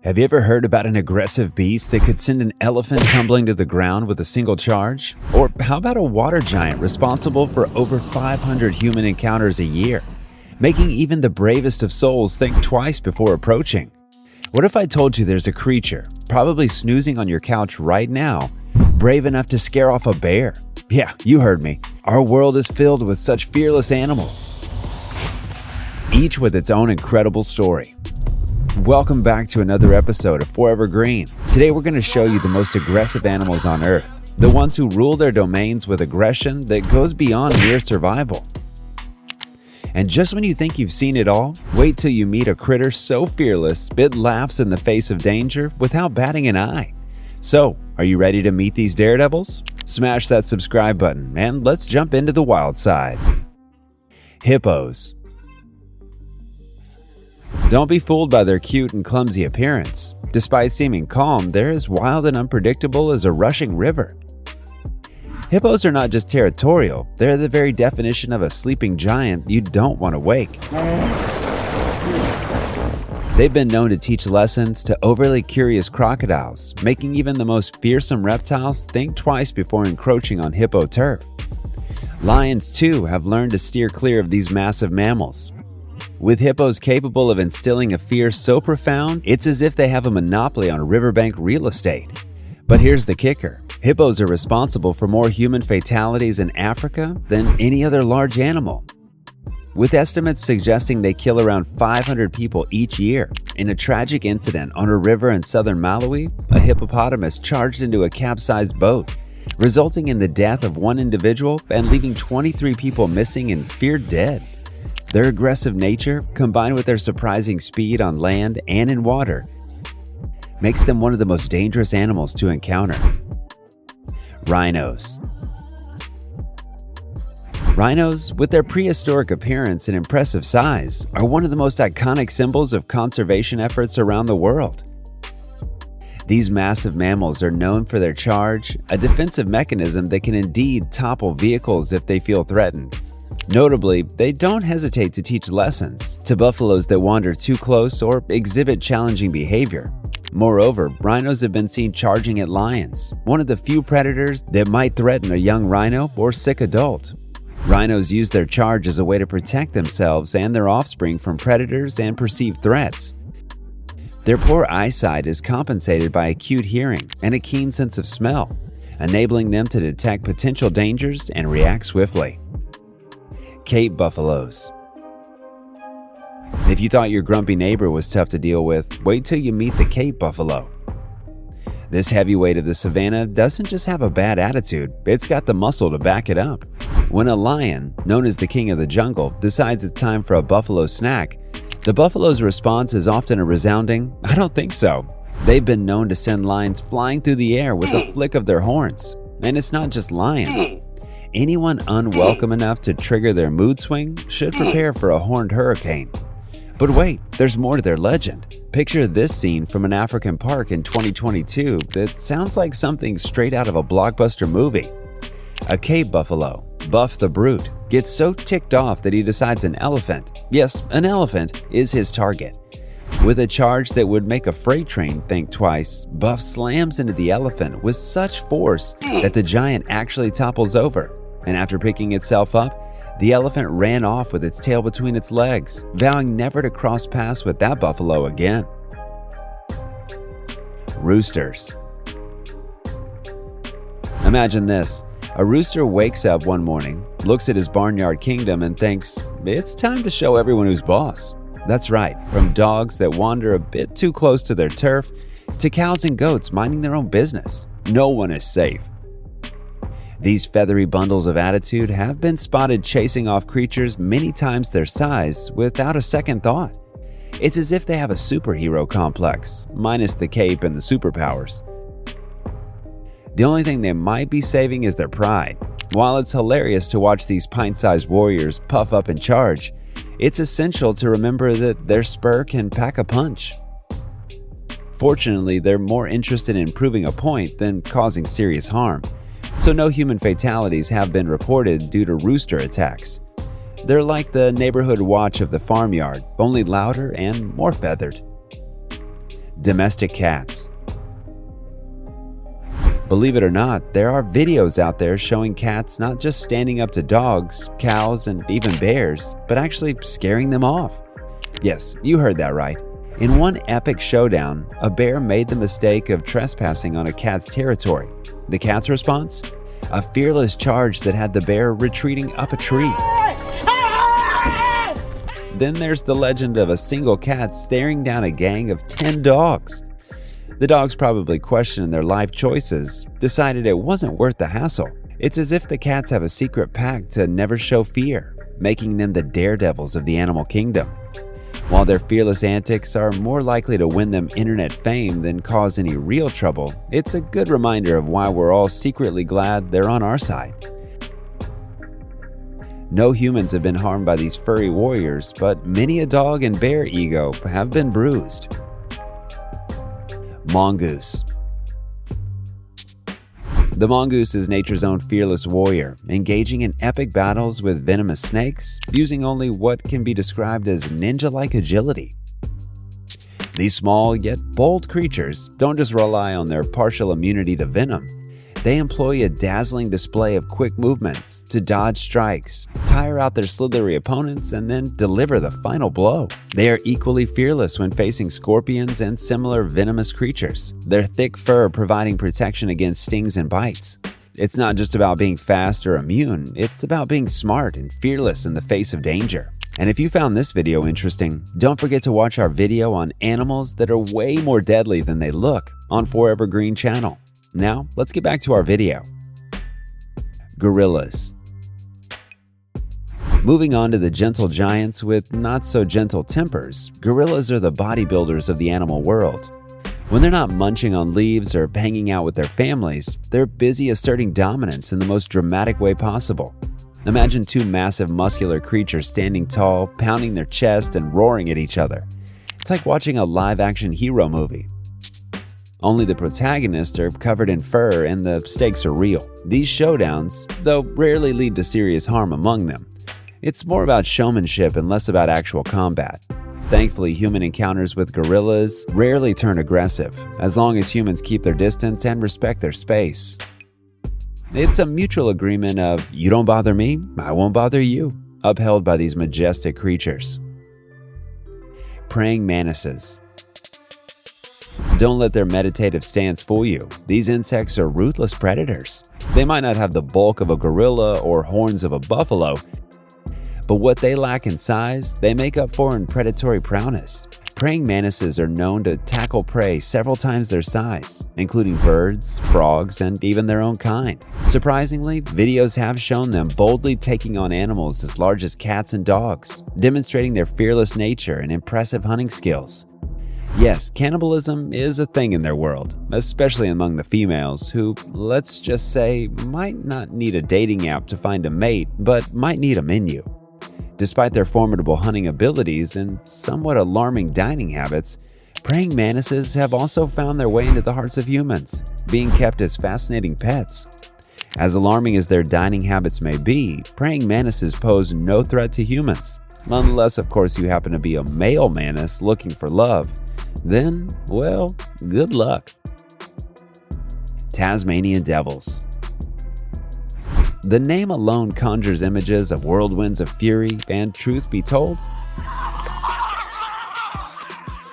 Have you ever heard about an aggressive beast that could send an elephant tumbling to the ground with a single charge? Or how about a water giant responsible for over 500 human encounters a year, making even the bravest of souls think twice before approaching? What if I told you there's a creature, probably snoozing on your couch right now, brave enough to scare off a bear? Yeah, you heard me. Our world is filled with such fearless animals, each with its own incredible story. Welcome back to another episode of Forever Green. Today we're going to show you the most aggressive animals on Earth, the ones who rule their domains with aggression that goes beyond mere survival. And just when you think you've seen it all, wait till you meet a critter so fearless it laughs in the face of danger without batting an eye. So, are you ready to meet these daredevils? Smash that subscribe button and let's jump into the wild side. Hippos. Don't be fooled by their cute and clumsy appearance. Despite seeming calm, they're as wild and unpredictable as a rushing river. Hippos are not just territorial, they're the very definition of a sleeping giant you don't want to wake. They've been known to teach lessons to overly curious crocodiles, making even the most fearsome reptiles think twice before encroaching on hippo turf. Lions, too, have learned to steer clear of these massive mammals. With hippos capable of instilling a fear so profound, it's as if they have a monopoly on riverbank real estate. But here's the kicker. Hippos are responsible for more human fatalities in Africa than any other large animal, with estimates suggesting they kill around 500 people each year. In a tragic incident on a river in southern Malawi, a hippopotamus charged into a capsized boat, resulting in the death of one individual and leaving 23 people missing and feared dead. Their aggressive nature, combined with their surprising speed on land and in water, makes them one of the most dangerous animals to encounter. Rhinos. Rhinos, with their prehistoric appearance and impressive size, are one of the most iconic symbols of conservation efforts around the world. These massive mammals are known for their charge, a defensive mechanism that can indeed topple vehicles if they feel threatened. Notably, they don't hesitate to teach lessons to buffaloes that wander too close or exhibit challenging behavior. Moreover, rhinos have been seen charging at lions, one of the few predators that might threaten a young rhino or sick adult. Rhinos use their charge as a way to protect themselves and their offspring from predators and perceived threats. Their poor eyesight is compensated by acute hearing and a keen sense of smell, enabling them to detect potential dangers and react swiftly. Cape buffaloes. If you thought your grumpy neighbor was tough to deal with, wait till you meet the Cape buffalo. This heavyweight of the savannah doesn't just have a bad attitude, it's got the muscle to back it up. When a lion, known as the king of the jungle, decides it's time for a buffalo snack, the buffalo's response is often a resounding, "I don't think so." They've been known to send lions flying through the air with a flick of their horns. And it's not just lions. Anyone unwelcome enough to trigger their mood swing should prepare for a horned hurricane. But wait, there's more to their legend. Picture this scene from an African park in 2022 that sounds like something straight out of a blockbuster movie. A Cape buffalo, Buff the Brute, gets so ticked off that he decides an elephant, yes, an elephant, is his target. With a charge that would make a freight train think twice, Buff slams into the elephant with such force that the giant actually topples over. And after picking itself up, the elephant ran off with its tail between its legs, vowing never to cross paths with that buffalo again. Roosters. Imagine this. A rooster wakes up one morning, looks at his barnyard kingdom and thinks, it's time to show everyone who's boss. That's right, from dogs that wander a bit too close to their turf, to cows and goats minding their own business. No one is safe. These feathery bundles of attitude have been spotted chasing off creatures many times their size without a second thought. It's as if they have a superhero complex, minus the cape and the superpowers. The only thing they might be saving is their pride. While it's hilarious to watch these pint-sized warriors puff up and charge, it's essential to remember that their spur can pack a punch. Fortunately, they're more interested in proving a point than causing serious harm, so no human fatalities have been reported due to rooster attacks. They're like the neighborhood watch of the farmyard, only louder and more feathered. Domestic cats. Believe it or not, there are videos out there showing cats not just standing up to dogs, cows, and even bears, but actually scaring them off. Yes, you heard that right. In one epic showdown, a bear made the mistake of trespassing on a cat's territory. The cat's response? A fearless charge that had the bear retreating up a tree. Then there's the legend of a single cat staring down a gang of 10 dogs. The dogs probably questioned their life choices, decided it wasn't worth the hassle. It's as if the cats have a secret pact to never show fear, making them the daredevils of the animal kingdom. While their fearless antics are more likely to win them internet fame than cause any real trouble, it's a good reminder of why we're all secretly glad they're on our side. No humans have been harmed by these furry warriors, but many a dog and bear ego have been bruised. Mongoose. The mongoose is nature's own fearless warrior, engaging in epic battles with venomous snakes, using only what can be described as ninja-like agility. These small yet bold creatures don't just rely on their partial immunity to venom. They employ a dazzling display of quick movements to dodge strikes, tire out their slithery opponents, and then deliver the final blow. They are equally fearless when facing scorpions and similar venomous creatures, their thick fur providing protection against stings and bites. It's not just about being fast or immune, it's about being smart and fearless in the face of danger. And if you found this video interesting, don't forget to watch our video on animals that are way more deadly than they look on Forever Green channel. Now, let's get back to our video. Gorillas. Moving on to the gentle giants with not-so-gentle tempers, gorillas are the bodybuilders of the animal world. When they're not munching on leaves or hanging out with their families, they're busy asserting dominance in the most dramatic way possible. Imagine two massive muscular creatures standing tall, pounding their chest and roaring at each other. It's like watching a live-action hero movie. Only the protagonists are covered in fur and the stakes are real. These showdowns, though, rarely lead to serious harm among them. It's more about showmanship and less about actual combat. Thankfully, human encounters with gorillas rarely turn aggressive, as long as humans keep their distance and respect their space. It's a mutual agreement of, you don't bother me, I won't bother you, upheld by these majestic creatures. Praying mantises. Don't let their meditative stance fool you. These insects are ruthless predators. They might not have the bulk of a gorilla or horns of a buffalo, but what they lack in size, they make up for in predatory prowess. Praying mantises are known to tackle prey several times their size, including birds, frogs, and even their own kind. Surprisingly, videos have shown them boldly taking on animals as large as cats and dogs, demonstrating their fearless nature and impressive hunting skills. Yes, cannibalism is a thing in their world, especially among the females who, let's just say, might not need a dating app to find a mate, but might need a menu. Despite their formidable hunting abilities and somewhat alarming dining habits, praying mantises have also found their way into the hearts of humans, being kept as fascinating pets. As alarming as their dining habits may be, praying mantises pose no threat to humans, unless of course you happen to be a male mantis looking for love. Then, well, good luck. Tasmanian Devils. The name alone conjures images of whirlwinds of fury, and truth be told,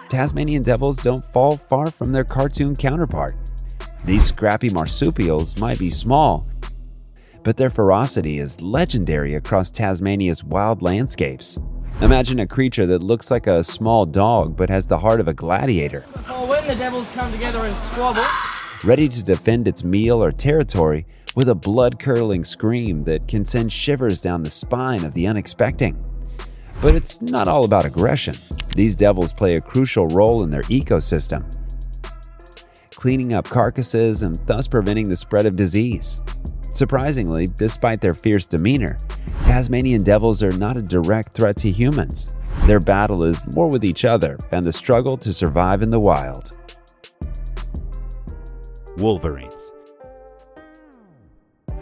Tasmanian Devils don't fall far from their cartoon counterpart. These scrappy marsupials might be small, but their ferocity is legendary across Tasmania's wild landscapes. Imagine a creature that looks like a small dog but has the heart of a gladiator. Well, when the devils come together and squabble, ready to defend its meal or territory with a blood-curdling scream that can send shivers down the spine of the unexpecting. But it's not all about aggression. These devils play a crucial role in their ecosystem, cleaning up carcasses and thus preventing the spread of disease. Surprisingly, despite their fierce demeanor, Tasmanian devils are not a direct threat to humans. Their battle is more with each other and the struggle to survive in the wild. Wolverines.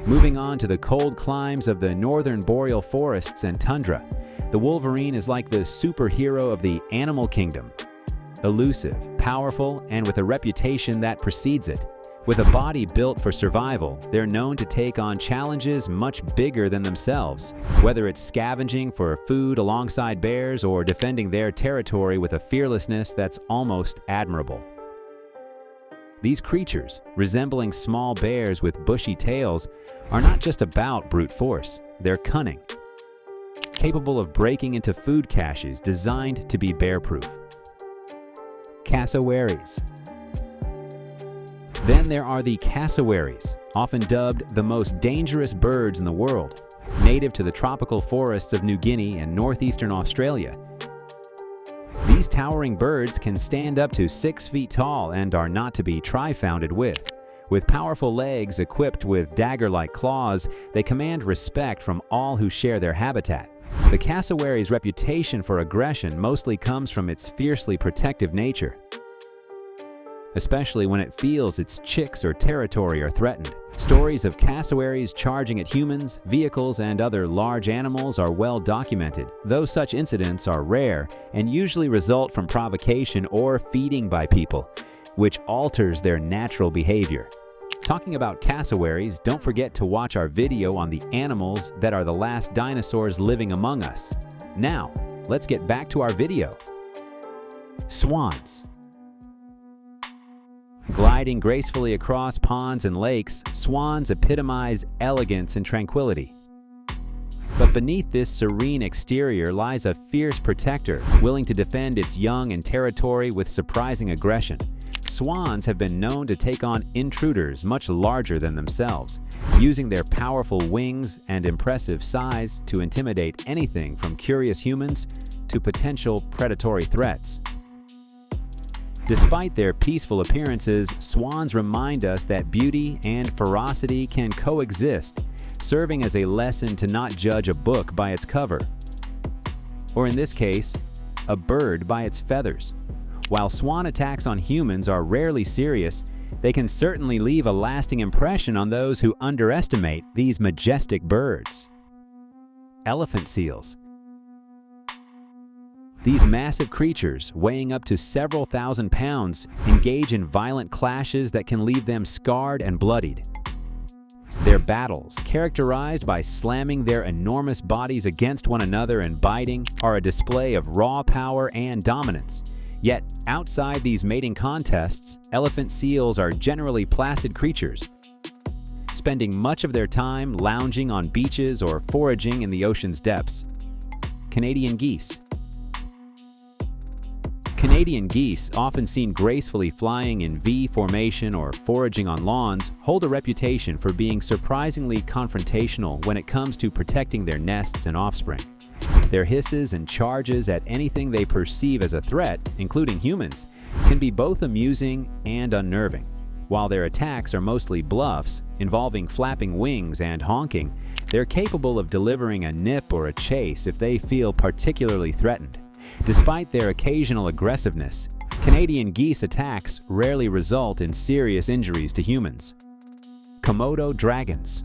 Moving on to the cold climes of the northern boreal forests and tundra, the wolverine is like the superhero of the animal kingdom. Elusive, powerful, and with a reputation that precedes it. With a body built for survival, they're known to take on challenges much bigger than themselves, whether it's scavenging for food alongside bears or defending their territory with a fearlessness that's almost admirable. These creatures, resembling small bears with bushy tails, are not just about brute force, they're cunning, capable of breaking into food caches designed to be bear-proof. Cassowaries. Then there are the cassowaries, often dubbed the most dangerous birds in the world, native to the tropical forests of New Guinea and northeastern Australia. These towering birds can stand up to 6 feet tall and are not to be tri-founded with. With powerful legs equipped with dagger-like claws, they command respect from all who share their habitat. The cassowary's reputation for aggression mostly comes from its fiercely protective nature, especially when it feels its chicks or territory are threatened. Stories of cassowaries charging at humans, vehicles, and other large animals are well documented, though such incidents are rare and usually result from provocation or feeding by people, which alters their natural behavior. Talking about cassowaries, don't forget to watch our video on the animals that are the last dinosaurs living among us. Now, let's get back to our video. Swans. Gliding gracefully across ponds and lakes, swans epitomize elegance and tranquility. But beneath this serene exterior lies a fierce protector, willing to defend its young and territory with surprising aggression. Swans have been known to take on intruders much larger than themselves, using their powerful wings and impressive size to intimidate anything from curious humans to potential predatory threats. Despite their peaceful appearances, swans remind us that beauty and ferocity can coexist, serving as a lesson to not judge a book by its cover, or in this case, a bird by its feathers. While swan attacks on humans are rarely serious, they can certainly leave a lasting impression on those who underestimate these majestic birds. Elephant seals. These massive creatures, weighing up to several thousand pounds, engage in violent clashes that can leave them scarred and bloodied. Their battles, characterized by slamming their enormous bodies against one another and biting, are a display of raw power and dominance. Yet, outside these mating contests, elephant seals are generally placid creatures, spending much of their time lounging on beaches or foraging in the ocean's depths. Canadian geese. Canadian geese, often seen gracefully flying in V formation or foraging on lawns, hold a reputation for being surprisingly confrontational when it comes to protecting their nests and offspring. Their hisses and charges at anything they perceive as a threat, including humans, can be both amusing and unnerving. While their attacks are mostly bluffs, involving flapping wings and honking, they're capable of delivering a nip or a chase if they feel particularly threatened. Despite their occasional aggressiveness, Canadian geese attacks rarely result in serious injuries to humans. Komodo dragons.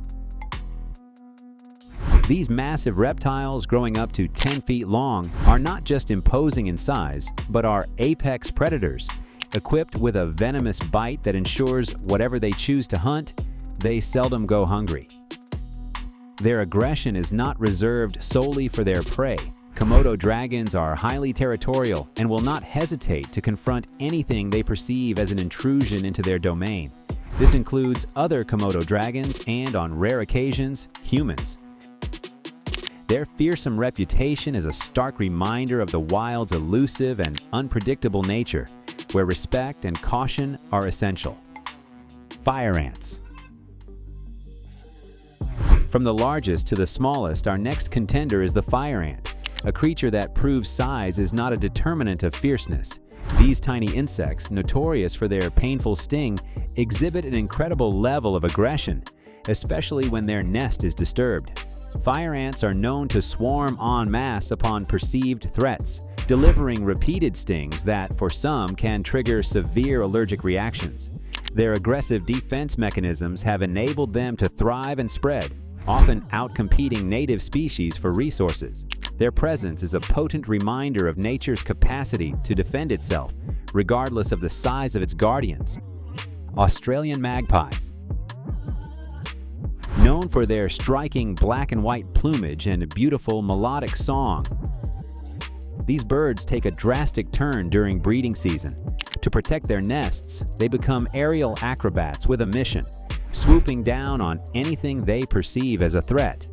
These massive reptiles, growing up to 10 feet long, are not just imposing in size, but are apex predators, equipped with a venomous bite that ensures whatever they choose to hunt, they seldom go hungry. Their aggression is not reserved solely for their prey. Komodo dragons are highly territorial and will not hesitate to confront anything they perceive as an intrusion into their domain. This includes other Komodo dragons and, on rare occasions, humans. Their fearsome reputation is a stark reminder of the wild's elusive and unpredictable nature, where respect and caution are essential. Fire ants. From the largest to the smallest, our next contender is the fire ant, a creature that proves size is not a determinant of fierceness. These tiny insects, notorious for their painful sting, exhibit an incredible level of aggression, especially when their nest is disturbed. Fire ants are known to swarm en masse upon perceived threats, delivering repeated stings that, for some, can trigger severe allergic reactions. Their aggressive defense mechanisms have enabled them to thrive and spread, often outcompeting native species for resources. Their presence is a potent reminder of nature's capacity to defend itself, regardless of the size of its guardians. Australian magpies. Known for their striking black and white plumage and beautiful melodic song, these birds take a drastic turn during breeding season. To protect their nests, they become aerial acrobats with a mission, swooping down on anything they perceive as a threat.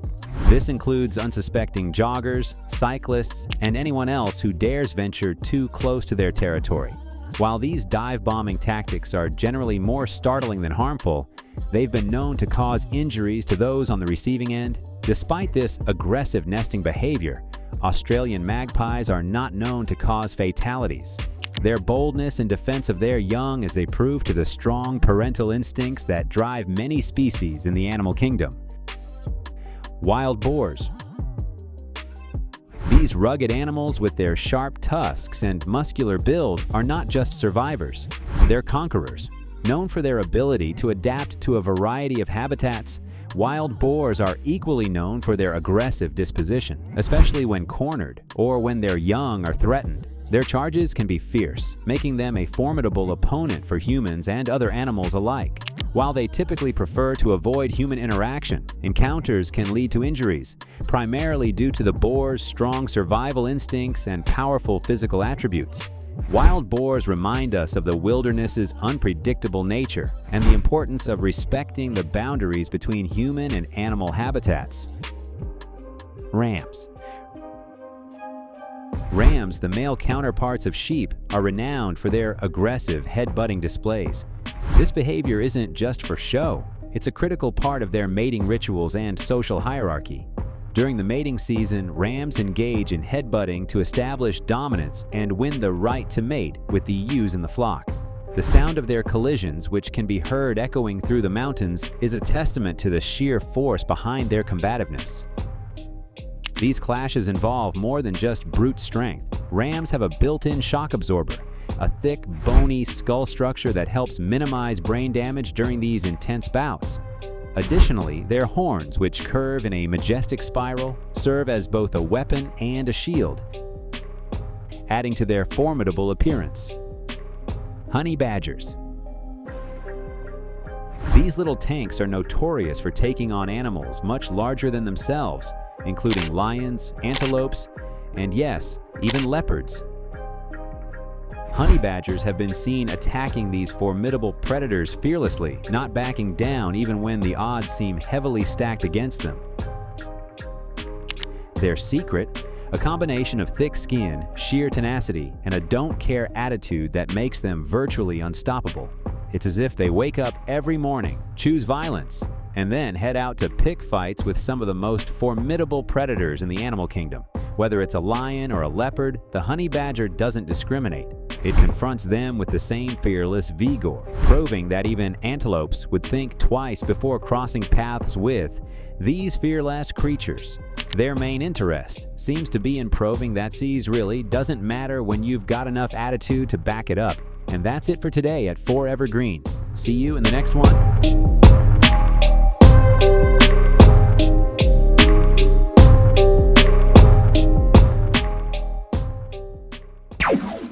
This includes unsuspecting joggers, cyclists, and anyone else who dares venture too close to their territory. While these dive-bombing tactics are generally more startling than harmful, they've been known to cause injuries to those on the receiving end. Despite this aggressive nesting behavior, Australian magpies are not known to cause fatalities. Their boldness in defense of their young is a proof to the strong parental instincts that drive many species in the animal kingdom. Wild boars. These rugged animals with their sharp tusks and muscular build are not just survivors, they're conquerors. Known for their ability to adapt to a variety of habitats, wild boars are equally known for their aggressive disposition, especially when cornered or when their young are threatened. Their charges can be fierce, making them a formidable opponent for humans and other animals alike. While they typically prefer to avoid human interaction, encounters can lead to injuries, primarily due to the boar's strong survival instincts and powerful physical attributes. Wild boars remind us of the wilderness's unpredictable nature and the importance of respecting the boundaries between human and animal habitats. Rams. Rams, the male counterparts of sheep, are renowned for their aggressive head-butting displays. This behavior isn't just for show, it's a critical part of their mating rituals and social hierarchy. During the mating season, rams engage in headbutting to establish dominance and win the right to mate with the ewes in the flock. The sound of their collisions, which can be heard echoing through the mountains, is a testament to the sheer force behind their combativeness. These clashes involve more than just brute strength. Rams have a built-in shock absorber, a thick, bony skull structure that helps minimize brain damage during these intense bouts. Additionally, their horns, which curve in a majestic spiral, serve as both a weapon and a shield, adding to their formidable appearance. Honey badgers. These little tanks are notorious for taking on animals much larger than themselves, including lions, antelopes, and yes, even leopards. Honey badgers have been seen attacking these formidable predators fearlessly, not backing down even when the odds seem heavily stacked against them. Their secret? A combination of thick skin, sheer tenacity, and a don't-care attitude that makes them virtually unstoppable. It's as if they wake up every morning, choose violence, and then head out to pick fights with some of the most formidable predators in the animal kingdom. Whether it's a lion or a leopard, the honey badger doesn't discriminate. It confronts them with the same fearless vigor, proving that even antelopes would think twice before crossing paths with these fearless creatures. Their main interest seems to be in proving that size really doesn't matter when you've got enough attitude to back it up. And that's it for today at Forever Green. See you in the next one.